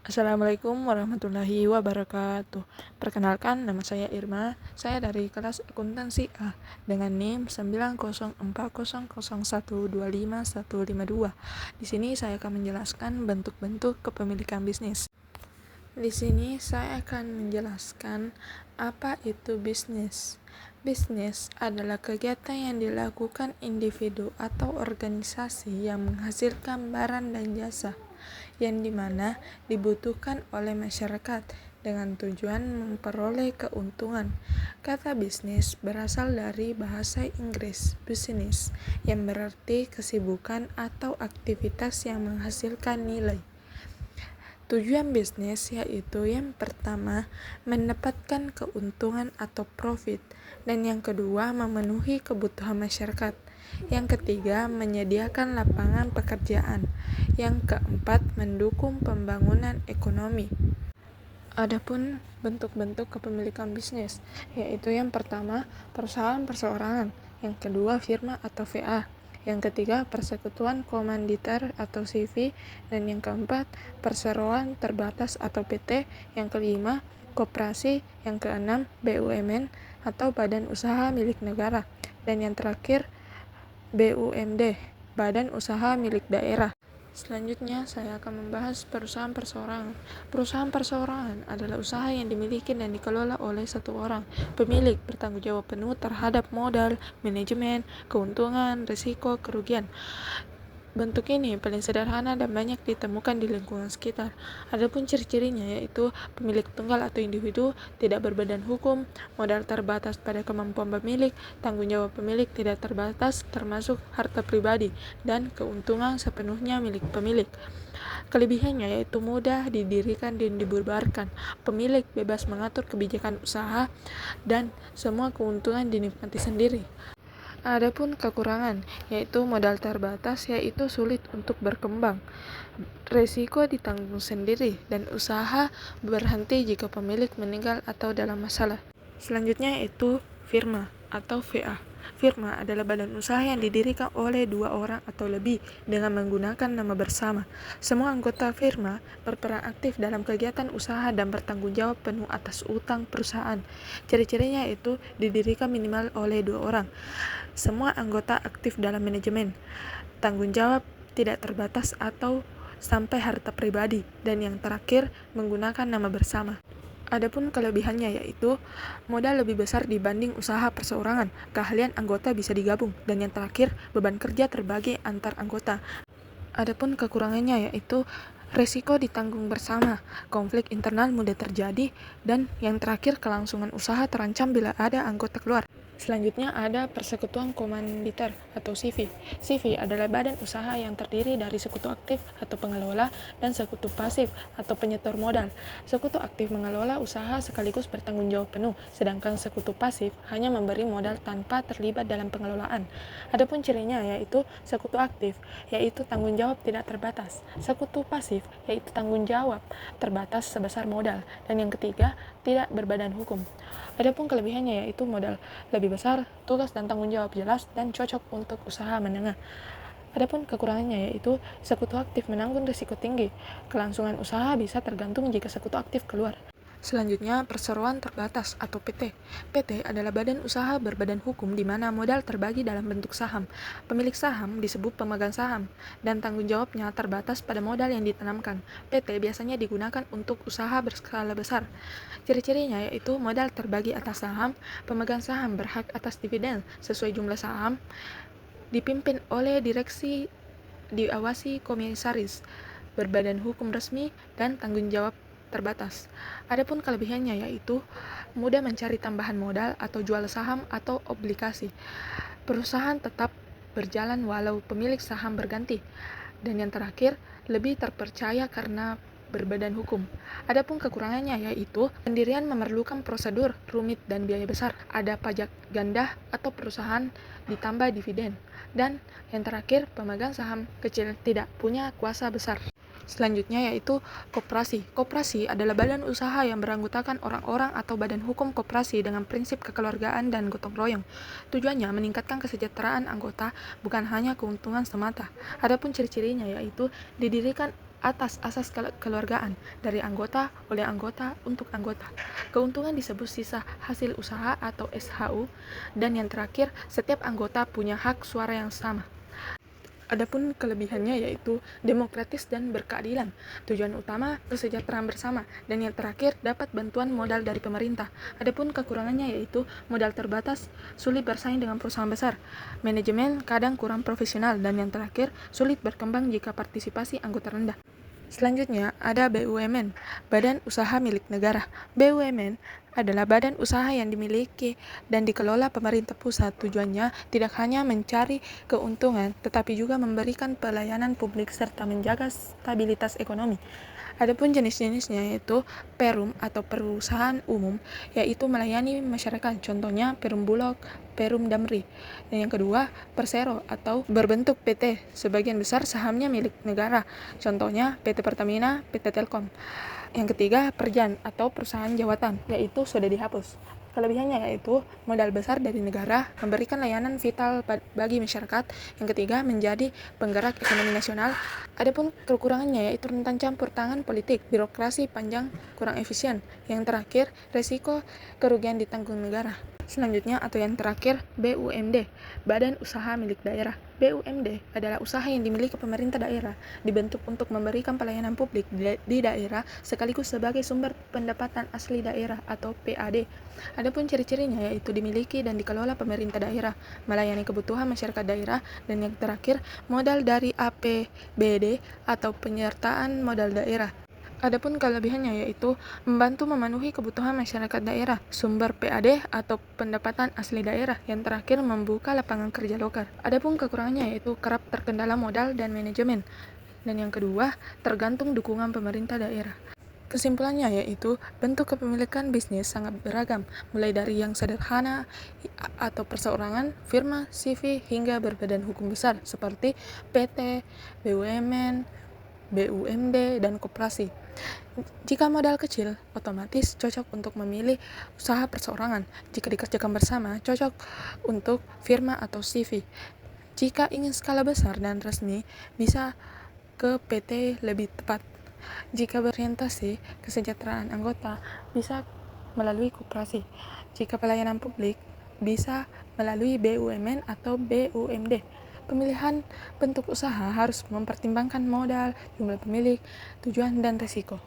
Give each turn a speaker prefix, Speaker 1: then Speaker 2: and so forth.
Speaker 1: Assalamualaikum warahmatullahi wabarakatuh. Perkenalkan, nama saya Irma. Saya dari kelas akuntansi A dengan NIM 9040001255152. Di sini saya akan menjelaskan bentuk-bentuk kepemilikan bisnis. Di sini saya akan menjelaskan apa itu bisnis. Bisnis adalah kegiatan yang dilakukan individu atau organisasi yang menghasilkan barang dan jasa yang dimana dibutuhkan oleh masyarakat dengan tujuan memperoleh keuntungan. Kata bisnis berasal dari bahasa Inggris business yang berarti kesibukan atau aktivitas yang menghasilkan nilai. Tujuan bisnis yaitu yang pertama, mendapatkan keuntungan atau profit, dan yang kedua, memenuhi kebutuhan masyarakat. Yang ketiga, menyediakan lapangan pekerjaan. Yang keempat, mendukung pembangunan ekonomi. Adapun bentuk-bentuk kepemilikan bisnis, yaitu yang pertama, perusahaan perseorangan, yang kedua, firma atau VA, yang ketiga, persekutuan komanditer atau CV, dan yang keempat, perseroan terbatas atau PT, yang kelima, koperasi, yang keenam, BUMN atau badan usaha milik negara, dan yang terakhir, BUMD, badan usaha milik daerah. Selanjutnya, saya akan membahas perusahaan perseorangan. Perusahaan perseorangan adalah usaha yang dimiliki dan dikelola oleh satu orang. Pemilik bertanggung jawab penuh terhadap modal, manajemen, keuntungan, risiko, kerugian. Bentuk ini paling sederhana dan banyak ditemukan di lingkungan sekitar. Adapun ciri-cirinya yaitu pemilik tunggal atau individu, tidak berbadan hukum, modal terbatas pada kemampuan pemilik, tanggung jawab pemilik tidak terbatas termasuk harta pribadi, dan keuntungan sepenuhnya milik pemilik. Kelebihannya yaitu mudah didirikan dan dibubarkan, pemilik bebas mengatur kebijakan usaha, dan semua keuntungan dinikmati sendiri. Adapun kekurangan, yaitu modal terbatas, yaitu sulit untuk berkembang, risiko ditanggung sendiri, dan usaha berhenti jika pemilik meninggal atau dalam masalah. Selanjutnya yaitu firma atau VA. Firma adalah badan usaha yang didirikan oleh dua orang atau lebih dengan menggunakan nama bersama. Semua anggota firma berperan aktif dalam kegiatan usaha dan bertanggung jawab penuh atas utang perusahaan. Ciri-cirinya itu didirikan minimal oleh dua orang. Semua anggota aktif dalam manajemen, tanggung jawab tidak terbatas atau sampai harta pribadi, dan yang terakhir menggunakan nama bersama. Adapun kelebihannya yaitu modal lebih besar dibanding usaha perseorangan, keahlian anggota bisa digabung, dan yang terakhir beban kerja terbagi antar anggota. Adapun kekurangannya yaitu resiko ditanggung bersama, konflik internal mudah terjadi, dan yang terakhir kelangsungan usaha terancam bila ada anggota keluar. Selanjutnya ada persekutuan komanditer atau CV. CV adalah badan usaha yang terdiri dari sekutu aktif atau pengelola dan sekutu pasif atau penyetor modal. Sekutu aktif mengelola usaha sekaligus bertanggung jawab penuh, sedangkan sekutu pasif hanya memberi modal tanpa terlibat dalam pengelolaan. Adapun cirinya yaitu sekutu aktif, yaitu tanggung jawab tidak terbatas. Sekutu pasif, yaitu tanggung jawab terbatas sebesar modal. Dan yang ketiga, tidak berbadan hukum. Adapun kelebihannya yaitu modal lebih besar, tugas dan tanggung jawab jelas, dan cocok untuk usaha menengah. Adapun kekurangannya yaitu sekutu aktif menanggung risiko tinggi. Kelangsungan usaha bisa tergantung jika sekutu aktif keluar. Selanjutnya, perseroan terbatas atau PT. PT adalah badan usaha berbadan hukum di mana modal terbagi dalam bentuk saham. Pemilik saham disebut pemegang saham, dan tanggung jawabnya terbatas pada modal yang ditanamkan. PT biasanya digunakan untuk usaha berskala besar. Ciri-cirinya yaitu modal terbagi atas saham, pemegang saham berhak atas dividen sesuai jumlah saham, dipimpin oleh direksi, diawasi komisaris, berbadan hukum resmi, dan tanggung jawab terbatas. Adapun kelebihannya yaitu mudah mencari tambahan modal atau jual saham atau obligasi. Perusahaan tetap berjalan walau pemilik saham berganti. Dan yang terakhir, lebih terpercaya karena berbadan hukum. Adapun kekurangannya yaitu pendirian memerlukan prosedur rumit dan biaya besar. Ada pajak ganda atau perusahaan ditambah dividen. Dan yang terakhir, pemegang saham kecil tidak punya kuasa besar. Selanjutnya yaitu koperasi. Koperasi adalah badan usaha yang beranggotakan orang-orang atau badan hukum koperasi dengan prinsip kekeluargaan dan gotong royong. Tujuannya meningkatkan kesejahteraan anggota, bukan hanya keuntungan semata. Adapun ciri-cirinya yaitu didirikan atas asas kekeluargaan, dari anggota, oleh anggota, untuk anggota. Keuntungan disebut sisa hasil usaha atau SHU, dan yang terakhir, setiap anggota punya hak suara yang sama. Adapun kelebihannya yaitu demokratis dan berkeadilan. Tujuan utama kesejahteraan bersama, dan yang terakhir dapat bantuan modal dari pemerintah. Adapun kekurangannya yaitu modal terbatas, sulit bersaing dengan perusahaan besar, manajemen kadang kurang profesional, dan yang terakhir sulit berkembang jika partisipasi anggota rendah. Selanjutnya ada BUMN, Badan Usaha Milik Negara. BUMN adalah badan usaha yang dimiliki dan dikelola pemerintah pusat. Tujuannya tidak hanya mencari keuntungan, tetapi juga memberikan pelayanan publik serta menjaga stabilitas ekonomi. Adapun jenis-jenisnya yaitu Perum atau perusahaan umum, yaitu melayani masyarakat, contohnya Perum Bulog, Perum Damri. Dan yang kedua, Persero atau berbentuk PT, sebagian besar sahamnya milik negara, contohnya PT Pertamina, PT Telkom. Yang ketiga, Perjan atau perusahaan jawatan, yaitu sudah dihapus. Kelebihannya yaitu modal besar dari negara, memberikan layanan vital bagi masyarakat. Yang ketiga, menjadi penggerak ekonomi nasional. Adapun kekurangannya yaitu rentan campur tangan politik, birokrasi panjang, kurang efisien. Yang terakhir, resiko kerugian ditanggung negara. Selanjutnya atau yang terakhir, BUMD, Badan Usaha Milik Daerah. BUMD adalah usaha yang dimiliki pemerintah daerah, dibentuk untuk memberikan pelayanan publik di daerah sekaligus sebagai sumber pendapatan asli daerah atau PAD. Adapun ciri-cirinya yaitu dimiliki dan dikelola pemerintah daerah, melayani kebutuhan masyarakat daerah, dan yang terakhir modal dari APBD atau penyertaan modal daerah. Adapun kelebihannya yaitu membantu memenuhi kebutuhan masyarakat daerah, sumber PAD atau pendapatan asli daerah, yang terakhir membuka lapangan kerja lokal. Adapun kekurangannya yaitu kerap terkendala modal dan manajemen, dan yang kedua tergantung dukungan pemerintah daerah. Kesimpulannya yaitu bentuk kepemilikan bisnis sangat beragam, mulai dari yang sederhana atau perseorangan, firma, CV, hingga berbadan hukum besar seperti PT, BUMN, BUMD, dan koperasi. Jika modal kecil, otomatis cocok untuk memilih usaha perseorangan. Jika dikerjakan bersama, cocok untuk firma atau CV. Jika ingin skala besar dan resmi, bisa ke PT lebih tepat. Jika berorientasi kesejahteraan anggota, bisa melalui koperasi. Jika pelayanan publik, bisa melalui BUMN atau BUMD. Pemilihan bentuk usaha harus mempertimbangkan modal, jumlah pemilik, tujuan, dan risiko.